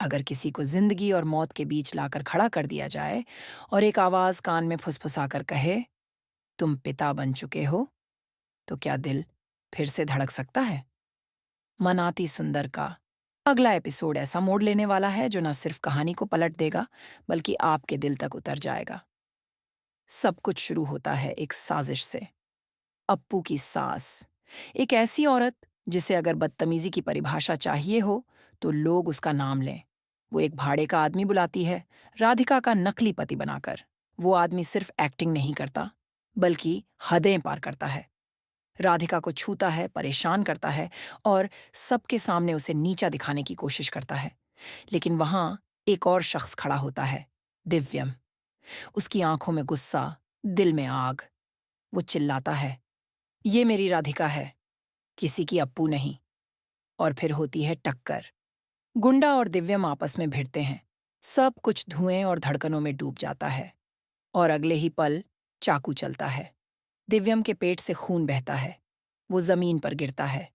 अगर किसी को जिंदगी और मौत के बीच लाकर खड़ा कर दिया जाए और एक आवाज कान में फुसफुसाकर कहे, तुम पिता बन चुके हो, तो क्या दिल फिर से धड़क सकता है? मनाती सुंदर का अगला एपिसोड ऐसा मोड़ लेने वाला है जो न सिर्फ कहानी को पलट देगा, बल्कि आपके दिल तक उतर जाएगा। सब कुछ शुरू होता है एक साजिश से। अप्पू की सास, एक ऐसी औरत जिसे अगर बदतमीजी की परिभाषा चाहिए हो तो लोग उसका नाम लें। वो एक भाड़े का आदमी बुलाती है, राधिका का नकली पति बनाकर। वो आदमी सिर्फ एक्टिंग नहीं करता, बल्कि हदें पार करता है। राधिका को छूता है, परेशान करता है और सबके सामने उसे नीचा दिखाने की कोशिश करता है। लेकिन वहां एक और शख्स खड़ा होता है, दिव्यम। उसकी आंखों में गुस्सा, दिल में आग। वो चिल्लाता है, ये मेरी राधिका है, किसी की अप्पू नहीं। और फिर होती है टक्कर। गुंडा और दिव्यम आपस में भिड़ते हैं। सब कुछ धुएं और धड़कनों में डूब जाता है। और अगले ही पल चाकू चलता है। दिव्यम के पेट से खून बहता है। वो जमीन पर गिरता है।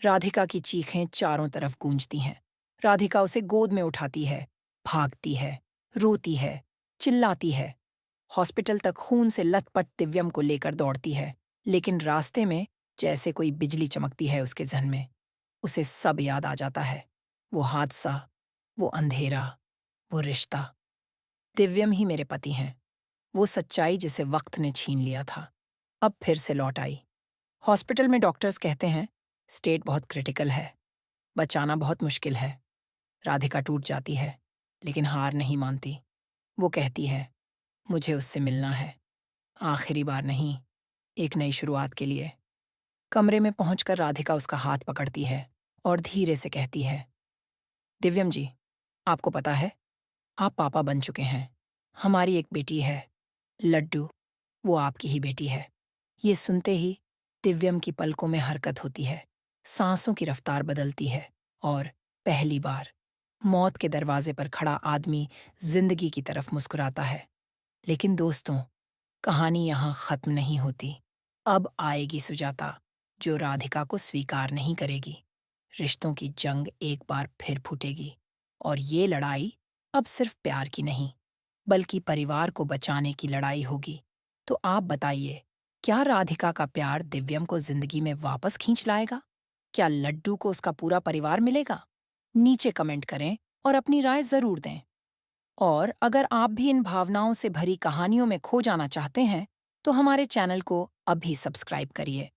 राधिका की चीखें चारों तरफ गूंजती हैं। राधिका उसे गोद में उठाती है, भागती है, रोती है, चिल्लाती है। हॉस्पिटल तक खून से लथपथ दिव्यम को लेकर दौड़ती है, लेकिन रास्ते में जैसे कोई बिजली चमकती है उसके जहन में। उसे सब याद आ जाता है। वो हादसा, वो अंधेरा, वो रिश्ता। दिव्यम ही मेरे पति हैं। वो सच्चाई जिसे वक्त ने छीन लिया था, अब फिर से लौट आई। हॉस्पिटल में डॉक्टर्स कहते हैं, स्टेट बहुत क्रिटिकल है, बचाना बहुत मुश्किल है। राधिका टूट जाती है, लेकिन हार नहीं मानती। वो कहती है, मुझे उससे मिलना है, आखिरी बार नहीं, एक नई शुरुआत के लिए। कमरे में पहुंचकर राधिका उसका हाथ पकड़ती है और धीरे से कहती है, दिव्यम जी, आपको पता है, आप पापा बन चुके हैं। हमारी एक बेटी है, लड्डू, वो आपकी ही बेटी है। ये सुनते ही दिव्यम की पलकों में हरकत होती है, सांसों की रफ्तार बदलती है और पहली बार मौत के दरवाजे पर खड़ा आदमी जिंदगी की तरफ मुस्कुराता है। लेकिन दोस्तों, कहानी यहाँ खत्म नहीं होती। अब आएगी सुजाता, जो राधिका को स्वीकार नहीं करेगी। रिश्तों की जंग एक बार फिर फूटेगी और ये लड़ाई अब सिर्फ प्यार की नहीं, बल्कि परिवार को बचाने की लड़ाई होगी। तो आप बताइए, क्या राधिका का प्यार दिव्यम को जिंदगी में वापस खींच लाएगा? क्या लड्डू को उसका पूरा परिवार मिलेगा? नीचे कमेंट करें और अपनी राय जरूर दें। और अगर आप भी इन भावनाओं से भरी कहानियों में खो जाना चाहते हैं, तो हमारे चैनल को अभी सब्सक्राइब करिए